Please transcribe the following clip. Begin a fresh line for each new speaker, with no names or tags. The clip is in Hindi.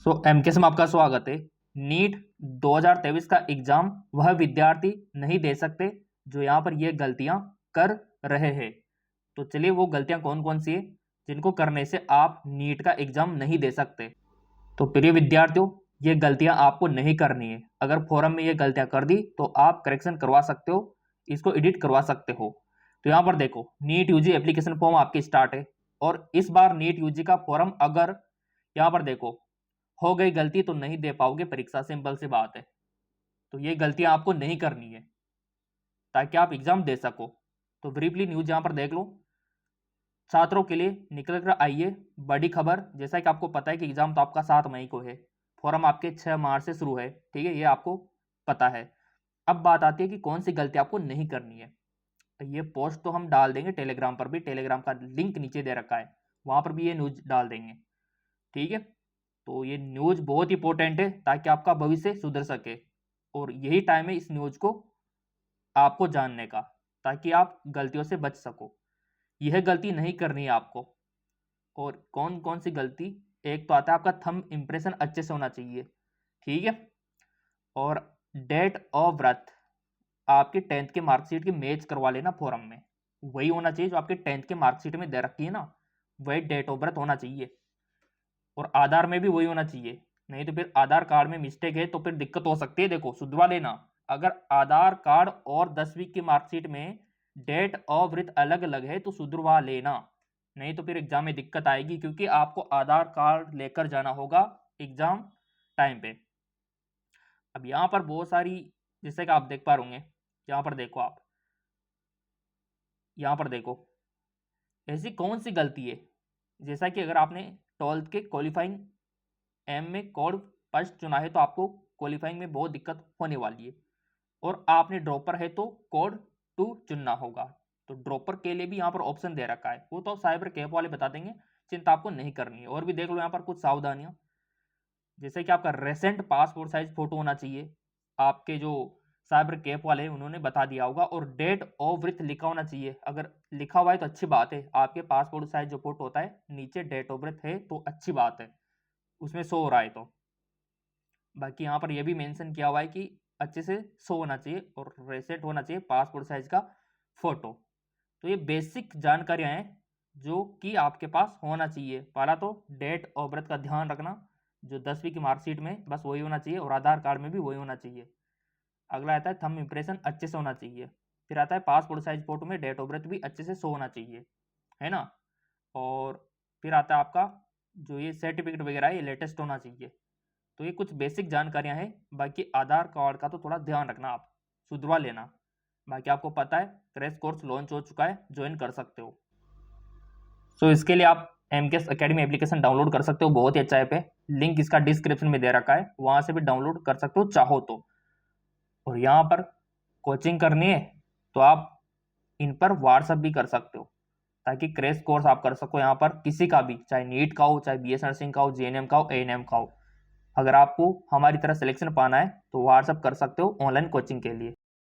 एमकेएस में आपका स्वागत है। नीट 2023 का एग्जाम वह विद्यार्थी नहीं दे सकते जो यहाँ पर ये गलतियां कर रहे हैं। तो चलिए वो गलतियां कौन कौन सी है जिनको करने से आप नीट का एग्जाम नहीं दे सकते। तो प्रिय विद्यार्थियों, ये गलतियां आपको नहीं करनी है। अगर फोरम में ये गलतियां कर दी तो आप करेक्शन करवा सकते हो, इसको एडिट करवा सकते हो। तो यहाँ पर देखो, नीट यूजी एप्लीकेशन फॉर्म आपकी स्टार्ट है और इस बार नीट यूजी का फॉर्म अगर यहाँ पर देखो हो गई गलती तो नहीं दे पाओगे परीक्षा, सिंपल सी बात है। तो ये गलतियां आपको नहीं करनी है ताकि आप एग्जाम दे सको। तो ब्रीफली न्यूज यहां पर देख लो। छात्रों के लिए निकल कर आइए बड़ी खबर। जैसा कि आपको पता है कि एग्जाम तो आपका 7 मई को है, फॉर्म आपके 6 मार्च से शुरू है, ठीक है, ये आपको पता है। अब बात आती है कि कौन सी गलती आपको नहीं करनी है। ये पोस्ट तो हम डाल देंगे टेलीग्राम पर भी, टेलीग्राम का लिंक नीचे दे रखा है, वहां पर भी ये न्यूज डाल देंगे, ठीक है। तो ये न्यूज बहुत इंपॉर्टेंट है ताकि आपका भविष्य सुधर सके और यही टाइम है इस न्यूज को आपको जानने का ताकि आप गलतियों से बच सको। यह गलती नहीं करनी है आपको। और कौन कौन सी गलती, एक तो आता है आपका थंब इंप्रेशन अच्छे से होना चाहिए, ठीक है। और डेट ऑफ बर्थ आपके 10th के मार्कशीट की मैच करवा लेना फॉर्म में, वही होना चाहिए जो आपके 10th के मार्कशीट में दे रखी है ना, वही डेट ऑफ बर्थ होना चाहिए। और आधार में भी वही होना चाहिए, नहीं तो फिर आधार कार्ड में मिस्टेक है तो फिर दिक्कत हो सकती है। देखो सुधरवा लेना। अगर आधार कार्ड और 10वीं की मार्कशीट में डेट ऑफ बर्थ अलग अलग है तो सुधरवा लेना, नहीं तो फिर एग्जाम में दिक्कत आएगी, क्योंकि आपको आधार कार्ड लेकर जाना होगा एग्जाम टाइम पे। अब यहाँ पर बहुत सारी, जैसे कि आप देख पा रहे, यहाँ पर देखो आप, यहाँ पर देखो ऐसी कौन सी गलती है। जैसा कि अगर आपने 12th के क्वालिफाइंग एम में कोड फर्स्ट चुना है तो आपको क्वालिफाइंग में बहुत दिक्कत होने वाली है, और आपने ड्रॉपर है तो कोड 2 चुनना होगा। तो ड्रॉपर के लिए भी यहाँ पर ऑप्शन दे रखा है, वो तो साइबर कैफ वाले बता देंगे, चिंता आपको नहीं करनी है। और भी देख लो यहाँ पर कुछ सावधानियां, जैसे कि आपका रेसेंट पासपोर्ट साइज फोटो होना चाहिए, आपके जो साइबर कैफ वाले हैं उन्होंने बता दिया होगा। और डेट ऑफ बर्थ लिखा होना चाहिए, अगर लिखा हुआ है तो अच्छी बात है, आपके पासपोर्ट साइज जो फोटो होता है नीचे डेट ऑफ बर्थ है तो अच्छी बात है, उसमें शो हो रहा है तो। बाकी यहाँ पर यह भी मेंशन किया हुआ है कि अच्छे से शो होना चाहिए और रेसेट होना चाहिए पासपोर्ट साइज का फोटो। तो ये बेसिक जानकारियां हैं जो कि आपके पास होना चाहिए। पहला तो डेट ऑफ बर्थ का ध्यान रखना, जो 10वीं की मार्कशीट में बस वही होना चाहिए और आधार कार्ड में भी वही होना चाहिए। अगला आता है थंब इंप्रेशन अच्छे से होना चाहिए। फिर आता है पासपोर्ट साइज फोटो में डेट ऑफ बर्थ भी अच्छे से शो होना चाहिए, है ना। और फिर आता है आपका जो ये सर्टिफिकेट वगैरह है ये लेटेस्ट होना चाहिए। तो ये कुछ बेसिक जानकारियां हैं। बाकी आधार कार्ड का तो थोड़ा ध्यान रखना, आप सुधरवा लेना। बाकी आपको पता है क्रैश कोर्स लॉन्च हो चुका है, ज्वाइन कर सकते हो। इसके लिए आप एमकेएस एकेडमी एप्लीकेशन डाउनलोड कर सकते हो, बहुत ही अच्छा ऐप है। लिंक इसका डिस्क्रिप्शन में दे रखा है, वहां से भी डाउनलोड कर सकते हो चाहो तो। और यहाँ पर कोचिंग करनी है तो आप इन पर व्हाट्सअप भी कर सकते हो ताकि क्रैश कोर्स आप कर सको यहाँ पर किसी का भी, चाहे नीट का हो, चाहे बीएस नर्सिंग का हो, जेएनएम का हो, एएनएम का हो। अगर आपको हमारी तरह सिलेक्शन पाना है तो व्हाट्सअप कर सकते हो ऑनलाइन कोचिंग के लिए।